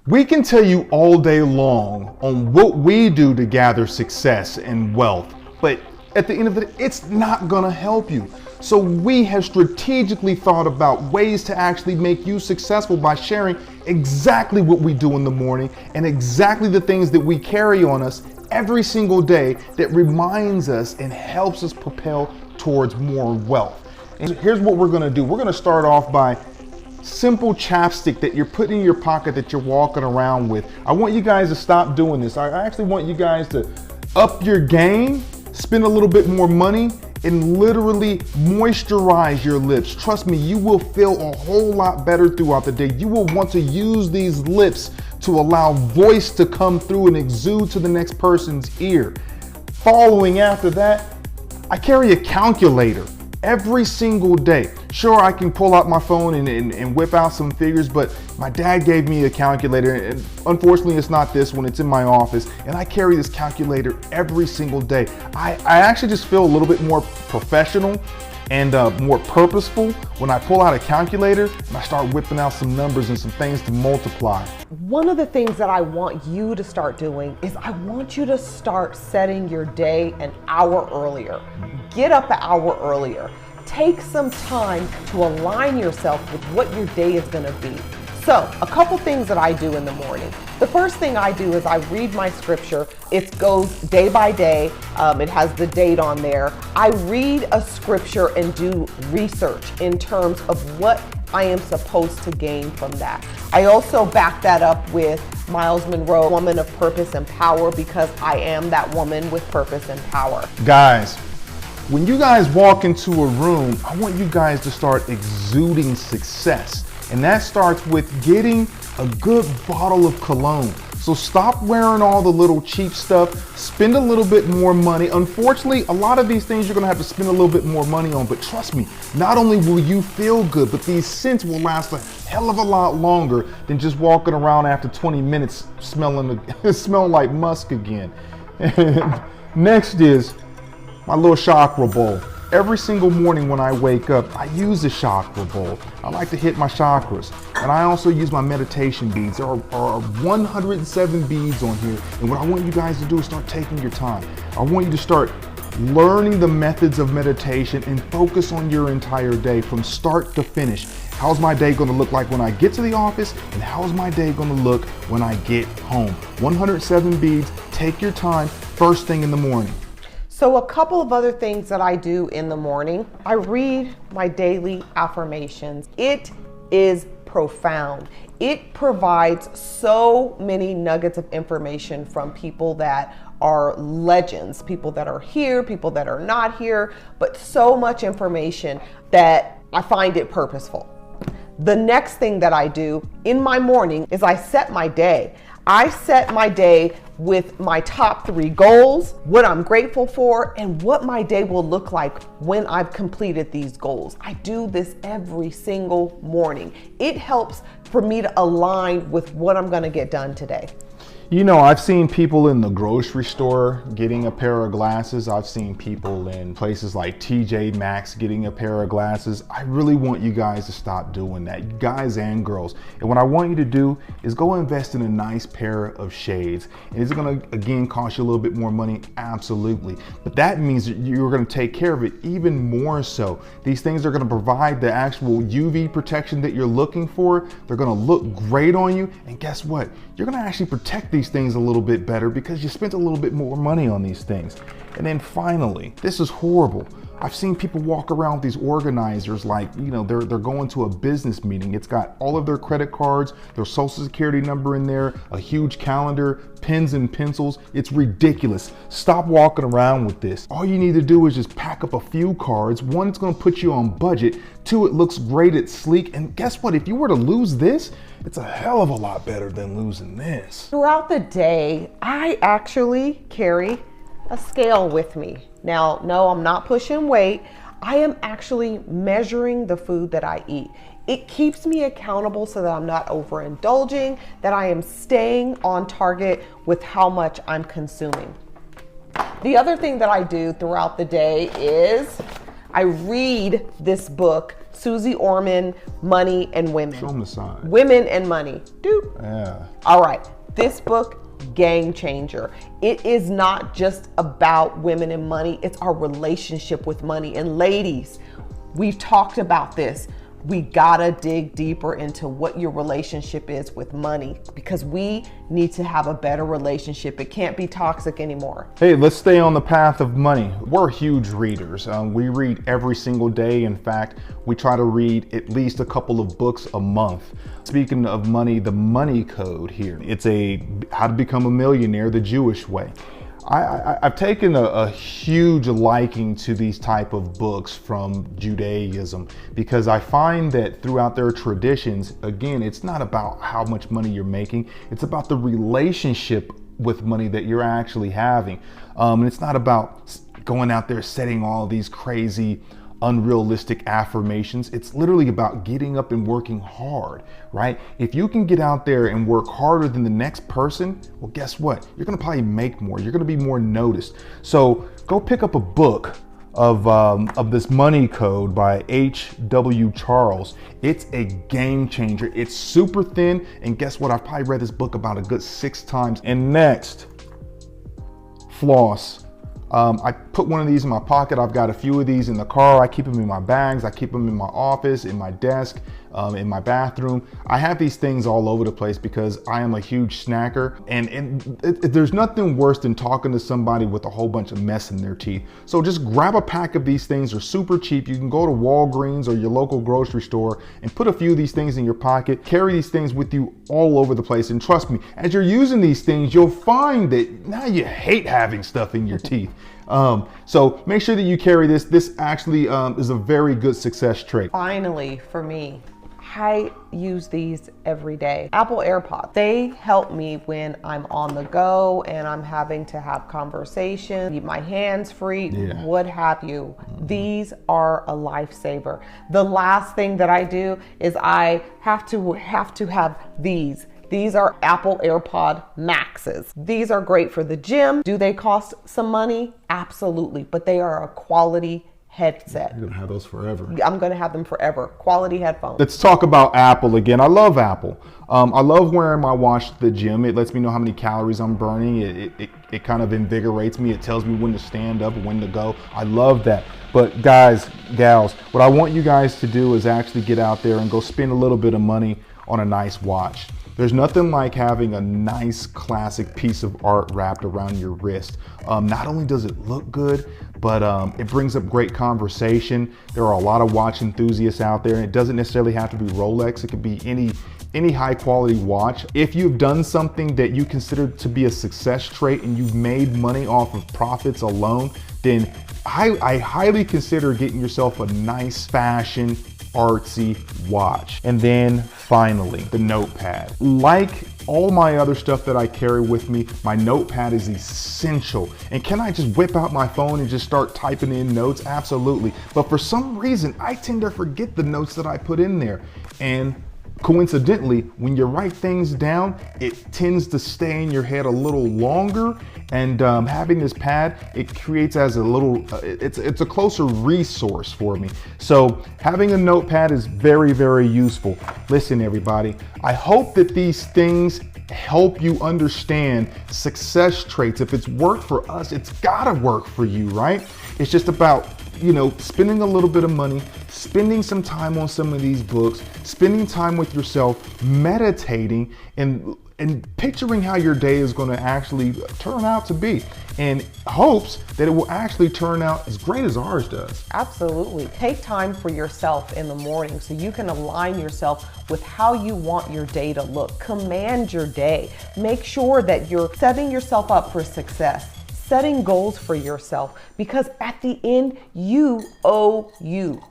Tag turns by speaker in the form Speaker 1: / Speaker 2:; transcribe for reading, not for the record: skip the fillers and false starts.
Speaker 1: We can tell you all day long on what we do to gather success and wealth, but at the end of the day, it's not gonna help you. So we have strategically thought about ways to actually make you successful by sharing exactly what we do in the morning and exactly the things that we carry on us every single day that reminds us and helps us propel towards more wealth. And here's what we're gonna do. We're gonna start off by simple chapstick that you're putting in your pocket that you're walking around with. I want you guys to stop doing this. I actually want you guys to up your game, spend a little bit more money, and literally moisturize your lips. Trust me, you will feel a whole lot better throughout the day. You will want to use these lips to allow voice to come through and exude to the next person's ear. Following after that, I carry a calculator every single day. Sure, I can pull out my phone and whip out some figures, but my dad gave me a calculator, and unfortunately it's not this one, it's in my office, and I carry this calculator every single day. I actually just feel a little bit more professional and more purposeful when I pull out a calculator and I start whipping out some numbers and some things to multiply.
Speaker 2: One of the things that I want you to start doing is I want you to start setting your day an hour earlier. Get up an hour earlier. Take some time to align yourself with what your day is going to be. So, a couple things that I do in the morning. The first thing I do is I read my scripture. It goes day by day. It has the date on there. I read a scripture and do research in terms of what I am supposed to gain from that. I also back that up with Miles Monroe, Woman of Purpose and Power, because I am that woman with purpose and power.
Speaker 1: Guys, when you guys walk into a room, I want you guys to start exuding success. And that starts with getting a good bottle of cologne. So stop wearing all the little cheap stuff, spend a little bit more money. Unfortunately, a lot of these things you're gonna have to spend a little bit more money on, but trust me, not only will you feel good, but these scents will last a hell of a lot longer than just walking around after 20 minutes smelling like musk again. And next is my little chakra bowl. Every single morning when I wake up, I use the chakra bowl. I like to hit my chakras. And I also use my meditation beads. There are 107 beads on here. And what I want you guys to do is start taking your time. I want you to start learning the methods of meditation and focus on your entire day from start to finish. How's my day gonna look like when I get to the office? And how's my day gonna look when I get home? 107 beads, take your time, first thing in the morning.
Speaker 2: So a couple of other things that I do in the morning, I read my daily affirmations. It is profound. It provides so many nuggets of information from people that are legends, people that are here, people that are not here, but so much information that I find it purposeful. The next thing that I do in my morning is I set my day. I set my day with my top 3 goals, what I'm grateful for, and what my day will look like when I've completed these goals. I do this every single morning. It helps for me to align with what I'm gonna get done today.
Speaker 1: You know, I've seen people in the grocery store getting a pair of glasses. I've seen people in places like TJ Maxx getting a pair of glasses. I really want you guys to stop doing that, guys and girls. And what I want you to do is go invest in a nice pair of shades. And is it gonna, again, cost you a little bit more money? Absolutely. But that means that you're gonna take care of it even more so. These things are gonna provide the actual UV protection that you're looking for. They're gonna look great on you. And guess what? You're gonna actually protect these things a little bit better because you spent a little bit more money on these things. And then finally, this is horrible. I've seen people walk around with these organizers like, you know, they're going to a business meeting. It's got all of their credit cards, their social security number in there, a huge calendar, pens and pencils. It's ridiculous. Stop walking around with this. All you need to do is just pack up a few cards. 1, it's going to put you on budget. 2, it looks great, it's sleek. And guess what? If you were to lose this, it's a hell of a lot better than losing this.
Speaker 2: Throughout the day, I actually carry a scale with me. Now, no, I'm not pushing weight. I am actually measuring the food that I eat. It keeps me accountable so that I'm not overindulging, that I am staying on target with how much I'm consuming. The other thing that I do throughout the day is I read this book Susie Orman, Money and Women.
Speaker 1: Show them the side.
Speaker 2: Women and Money. Doop.
Speaker 1: Yeah.
Speaker 2: All right. This book, game changer. It is not just about women and money. It's our relationship with money. And ladies, we've talked about this. We gotta dig deeper into what your relationship is with money, because we need to have a better relationship. It can't be toxic anymore.
Speaker 1: Hey, let's stay on the path of money. We're huge readers. We read every single day. In fact, we try to read at least a couple of books a month. Speaking of money, the money code here. It's a How to Become a Millionaire the Jewish Way. I've taken a huge liking to these type of books from Judaism, because I find that throughout their traditions, again, it's not about how much money you're making. It's about the relationship with money that you're actually having. And it's not about going out there setting all these crazy unrealistic affirmations. It's literally about getting up and working hard, right? If you can get out there and work harder than the next person, well, guess what? You're gonna probably make more. You're gonna be more noticed. So go pick up a book of this Money Code by H.W. Charles. It's a game changer. It's super thin, and guess what? I've probably read this book about a good 6 times. And next, floss. I put one of these in my pocket. I've got a few of these in the car. I keep them in my bags. I keep them in my office, in my desk, in my bathroom. I have these things all over the place because I am a huge snacker. And there's nothing worse than talking to somebody with a whole bunch of mess in their teeth. So just grab a pack of these things. They're super cheap. You can go to Walgreens or your local grocery store and put a few of these things in your pocket. Carry these things with you all over the place. And trust me, as you're using these things, you'll find that now you hate having stuff in your teeth. So make sure that you carry this. This actually is a very good success trait.
Speaker 2: Finally, for me, I use these every day. Apple AirPods. They help me when I'm on the go and I'm having to have conversation, keep my hands free, what have you. These are a lifesaver. The last thing that I do is I have to have these. These are Apple AirPod Maxes. These are great for the gym. Do they cost some money? Absolutely, but they are a quality headset.
Speaker 1: You're gonna have those forever.
Speaker 2: I'm gonna have them forever. Quality headphones.
Speaker 1: Let's talk about Apple again. I love Apple. I love wearing my watch to the gym. It lets me know how many calories I'm burning. It kind of invigorates me. It tells me when to stand up, when to go. I love that. But guys, gals, what I want you guys to do is actually get out there and go spend a little bit of money on a nice watch. There's nothing like having a nice classic piece of art wrapped around your wrist. Not only does it look good, but it brings up great conversation. There are a lot of watch enthusiasts out there, and it doesn't necessarily have to be Rolex. It could be any high quality watch. If you've done something that you consider to be a success trait and you've made money off of profits alone, then I highly consider getting yourself a nice fashion artsy watch. And then finally, the notepad. Like all my other stuff that I carry with me, my notepad is essential. And can I just whip out my phone and just start typing in notes? Absolutely. But for some reason, I tend to forget the notes that I put in there. And coincidentally, when you write things down, it tends to stay in your head a little longer. And having this pad, it creates as a little, it's a closer resource for me. So having a notepad is very, very useful. Listen, everybody, I hope that these things help you understand success traits. If it's worked for us, it's gotta work for you, right? It's just about, spending a little bit of money, spending some time on some of these books, spending time with yourself, meditating, and picturing how your day is going to actually turn out to be, in hopes that it will actually turn out as great as ours does.
Speaker 2: Absolutely. Take time for yourself in the morning so you can align yourself with how you want your day to look. Command your day. Make sure that you're setting yourself up for success. Setting goals for yourself, because at the end, you owe you.